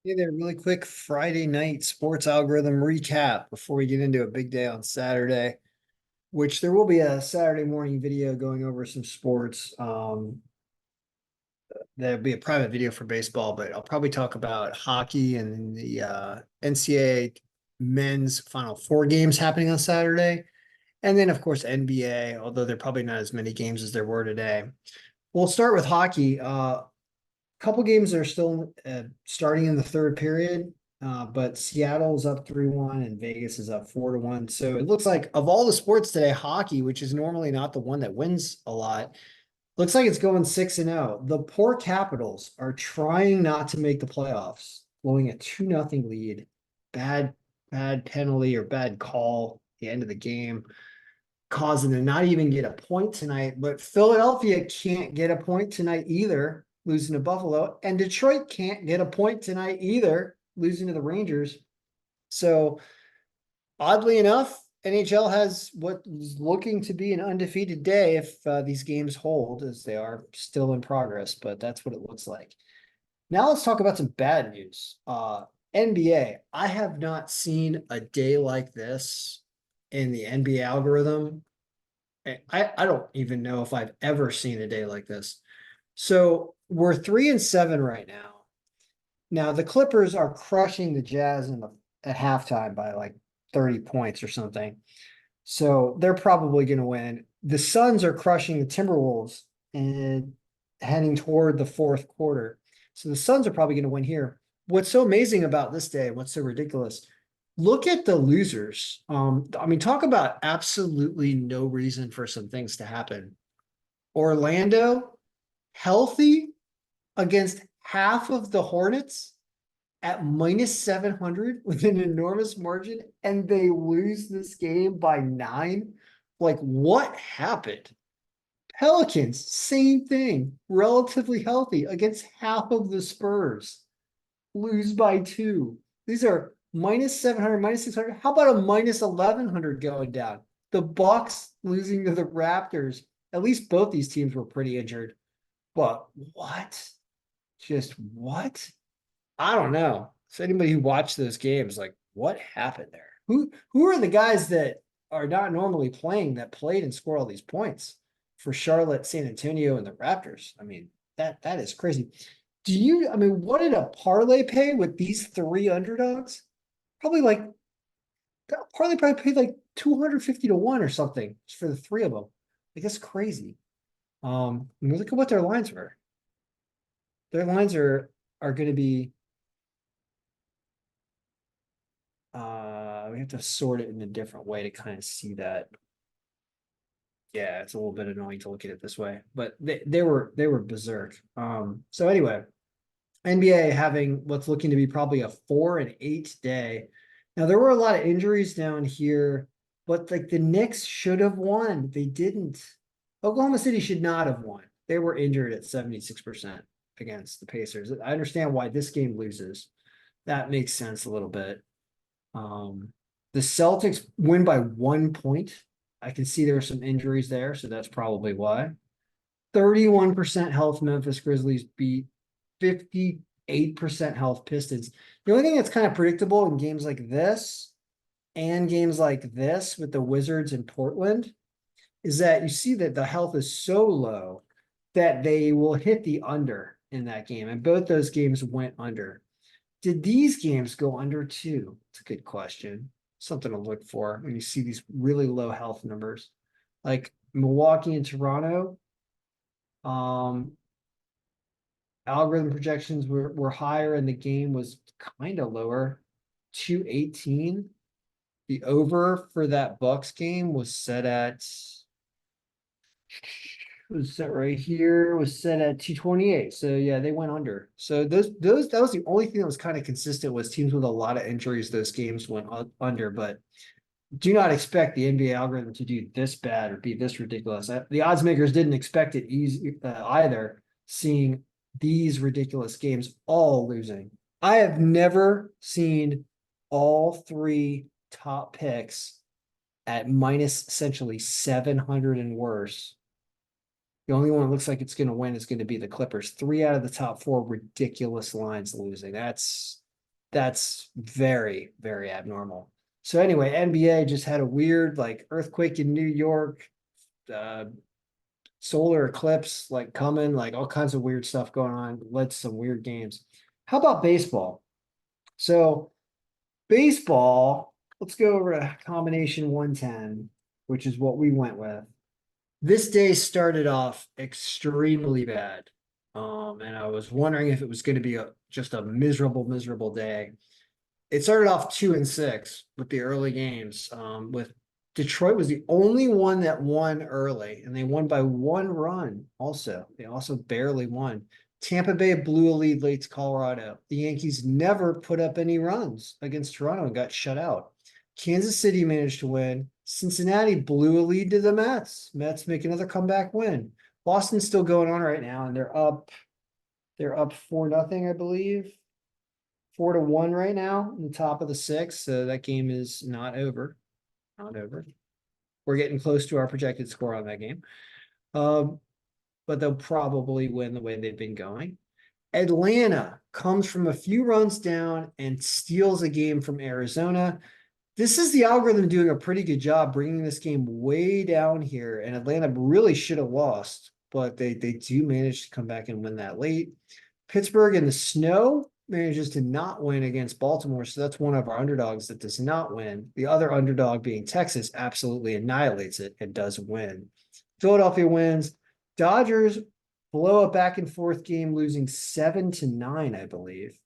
Hey there, really quick Friday night sports algorithm recap before we get into a big day on Saturday, which there will be a Saturday morning video going over some sports. There'll be a private video for baseball, but I'll probably talk about hockey and the NCAA men's Final Four games happening on Saturday. And then, of course, NBA, although there are probably not as many games as there were today. We'll start with hockey. Couple games are still starting in the third period, but Seattle's up 3-1 and Vegas is up 4-1. So it looks like of all the sports today, hockey, which is normally not the one that wins a lot, looks like it's going 6-0. The poor Capitals are trying not to make the playoffs, blowing a 2-0 lead. Bad, bad penalty or bad call at the end of the game, causing them not even get a point tonight. But Philadelphia can't get a point tonight either, losing to Buffalo, and Detroit can't get a point tonight either, losing to the Rangers. So oddly enough, NHL has what is looking to be an undefeated day if these games hold, as they are still in progress, but that's what it looks like. Now let's talk about some bad news. NBA, I have not seen a day like this in the NBA algorithm. I don't even know if I've ever seen a day like this. So we're 3-7 right now. Now the Clippers are crushing the Jazz at halftime by like 30 points or something. So they're probably going to win. The Suns are crushing the Timberwolves and heading toward the fourth quarter. So the Suns are probably going to win here. What's so amazing about this day, what's so ridiculous? Look at the losers. I mean, talk about absolutely no reason for some things to happen. Orlando, healthy against half of the Hornets at minus 700 with an enormous margin, and they lose this game by 9. Like, what happened? Pelicans, same thing, relatively healthy against half of the Spurs, lose by 2. These are minus 700, minus 600. How about a minus 1100 going down? The Bucks losing to the Raptors. At least both these teams were pretty injured. But what? Just what? I don't know. So anybody who watched those games, like, what happened there? Who are the guys that are not normally playing that played and scored all these points for Charlotte, San Antonio, and the Raptors? I mean, that is crazy. I mean, what did a parlay pay with these three underdogs? Probably like parlay probably paid like 250 to 1 or something for the three of them. Like that's crazy. I mean, look at what their lines were. Their lines are going to be we have to sort it in a different way to kind of see that. Yeah, it's a little bit annoying to look at it this way, but they were berserk. So anyway, NBA having what's looking to be probably a 4-8 day. Now there were a lot of injuries down here, but like the Knicks should have won. They didn't. Oklahoma City should not have won. They were injured at 76% against the Pacers. I understand why this game loses. That makes sense a little bit. Um, the Celtics win by 1 point. I can see there are some injuries there, so that's probably why. 31% health Memphis Grizzlies beat 58% health Pistons. The only thing that's kind of predictable in games like this and games like this with the Wizards in Portland is that you see that the health is so low that they will hit the under in that game. And both those games went under. Did these games go under too? It's a good question. Something to look for when you see these really low health numbers. Like Milwaukee and Toronto, um, algorithm projections were higher and the game was kind of lower. 218. The over for that Bucks game was set right here, was set at 228. So yeah, they went under. So those that was the only thing that was kind of consistent was teams with a lot of injuries, those games went under, but do not expect the NBA algorithm to do this bad or be this ridiculous. The odds makers didn't expect it easy either, seeing these ridiculous games all losing. I have never seen all three top picks at minus essentially 700 and worse. The only one that looks like it's going to win is going to be the Clippers. 3 out of the top 4 ridiculous lines losing. That's very, very abnormal. So anyway, NBA just had a weird like earthquake in New York, uh, solar eclipse like coming, like all kinds of weird stuff going on, led to some weird games. How about baseball? So baseball, let's go over to combination 110, which is what we went with. This day started off extremely bad. And I was wondering if it was going to be just a miserable, miserable day. It started off 2-6 with the early games. With Detroit was the only one that won early, and they won by 1 run. Also, they also barely won. Tampa Bay blew a lead late to Colorado. The Yankees never put up any runs against Toronto and got shut out. Kansas City managed to win. Cincinnati blew a lead to the Mets. Mets make another comeback win. Boston's still going on right now, and they're up. They're up 4-0, I believe. 4-1 right now in the top of the sixth. So that game is not over. Not over. We're getting close to our projected score on that game. But they'll probably win the way they've been going. Atlanta comes from a few runs down and steals a game from Arizona. This is the algorithm doing a pretty good job bringing this game way down here. And Atlanta really should have lost, but they do manage to come back and win that late. Pittsburgh in the snow manages to not win against Baltimore. So that's one of our underdogs that does not win. The other underdog being Texas absolutely annihilates it and does win. Philadelphia wins. Dodgers blow a back and forth game, losing 7-9, I believe.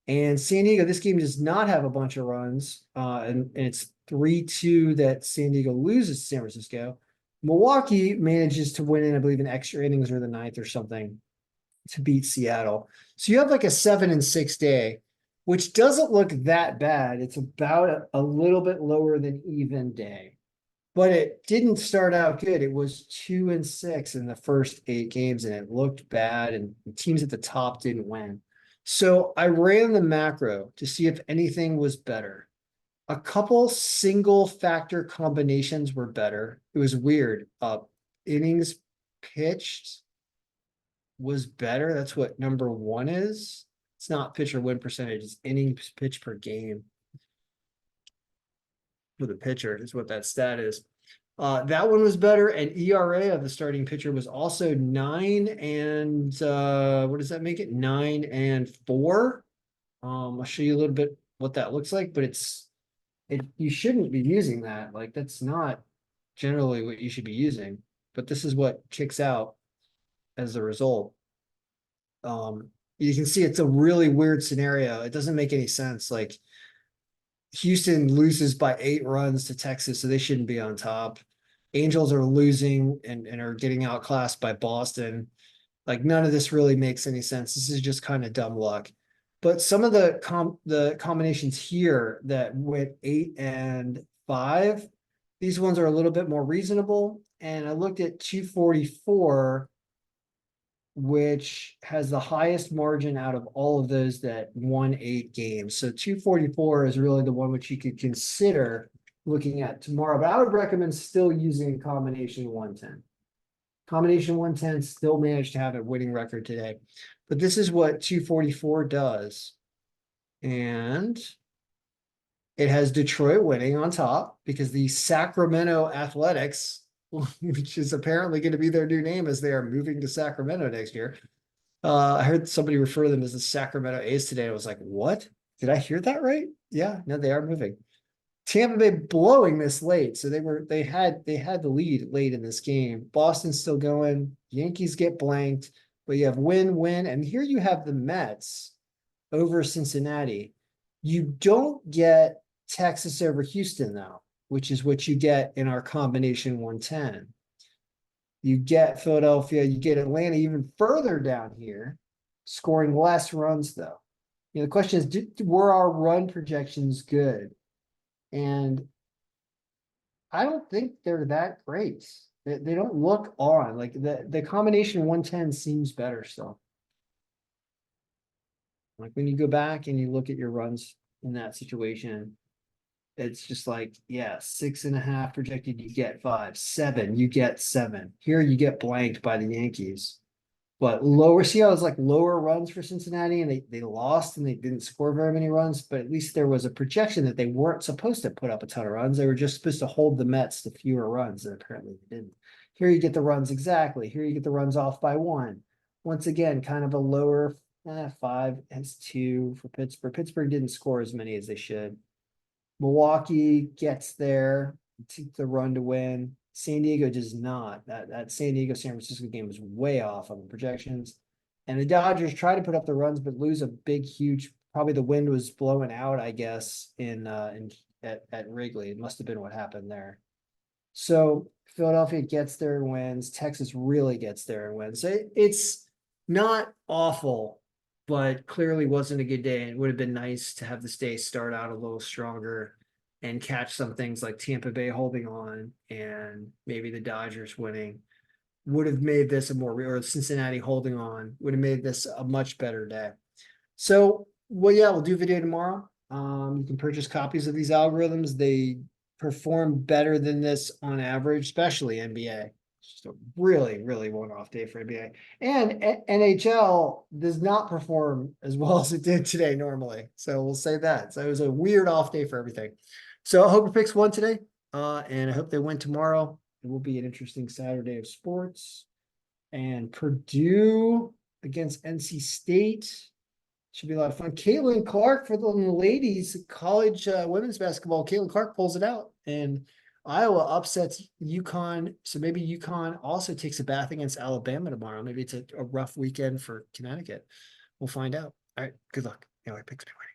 And San Diego, this game does not have a bunch of runs. And it's 3-2 that San Diego loses to San Francisco. Milwaukee manages to win in, I believe, in extra innings or the ninth or something to beat Seattle. So you have like a 7-6 day, which doesn't look that bad. It's about a little bit lower than even day, but it didn't start out good. It was 2-6 in the first 8 games, and it looked bad, and the teams at the top didn't win. So I ran the macro to see if anything was better. A couple single factor combinations were better. It was weird. Innings pitched was better. That's what number 1 is. It's not pitcher win percentage, it's innings pitched per game for the pitcher is what that stat is. That one was better, and ERA of the starting pitcher was also 9 and what does that make it? 9-4. I'll show you a little bit what that looks like, but you shouldn't be using that. Like that's not generally what you should be using, but this is what kicks out as a result. You can see it's a really weird scenario. It doesn't make any sense. Like Houston loses by 8 runs to Texas, so they shouldn't be on top. Angels are losing and are getting outclassed by Boston. Like none of this really makes any sense. This is just kind of dumb luck. But some of the combinations here that went 8-5, these ones are a little bit more reasonable. And I looked at 244, which has the highest margin out of all of those that won 8 games. So 244 is really the one which you could consider looking at tomorrow. But I would recommend still using combination 110. Combination 110 still managed to have a winning record today. But this is what 244 does. And it has Detroit winning on top because the Sacramento Athletics, which is apparently going to be their new name as they are moving to Sacramento next year. I heard somebody refer to them as the Sacramento A's today. I was like, what? Did I hear that right? Yeah, no, they are moving. Tampa Bay blowing this late. So they had the lead late in this game. Boston's still going. Yankees get blanked, but you have win, and here you have the Mets over Cincinnati. You don't get Texas over Houston though, which is what you get in our combination 110. You get Philadelphia, you get Atlanta even further down here, scoring less runs though. The question is, were our run projections good? And I don't think they're that great. They don't look on. Like the combination 110 seems better still. Like when you go back and you look at your runs in that situation, it's just like, yeah, 6.5 projected, you get 5, 7, you get 7. Here you get blanked by the Yankees. But lower, see how it's like lower runs for Cincinnati and they lost and they didn't score very many runs, but at least there was a projection that they weren't supposed to put up a ton of runs. They were just supposed to hold the Mets to fewer runs, and apparently they didn't. Here you get the runs exactly. Here you get the runs off by one. Once again, kind of a lower 5 has 2 for Pittsburgh. Pittsburgh didn't score as many as they should. Milwaukee gets there, take the run to win. San Diego does not. That San Diego San Francisco game was way off on the projections. And the Dodgers try to put up the runs, but lose a big, huge. Probably the wind was blowing out, I guess, in at Wrigley. It must have been what happened there. So Philadelphia gets there and wins. Texas really gets there and wins. So it's not awful, but clearly wasn't a good day. It would have been nice to have this day start out a little stronger and catch some things like Tampa Bay holding on and maybe the Dodgers winning would have made this a more real, or Cincinnati holding on would have made this a much better day. So, well, yeah, we'll do video tomorrow. You can purchase copies of these algorithms. They perform better than this on average, especially NBA. It's just a really, really one-off day for NBA. And NHL does not perform as well as it did today normally. So we'll say that. So it was a weird off day for everything. So I hope your picks won today. And I hope they win tomorrow. It will be an interesting Saturday of sports. And Purdue against NC State. Should be a lot of fun. Caitlin Clark for the ladies college women's basketball. Caitlin Clark pulls it out, and Iowa upsets UConn. So maybe UConn also takes a bath against Alabama tomorrow. Maybe it's a rough weekend for Connecticut. We'll find out. All right. Good luck. Anyway, picks me winning.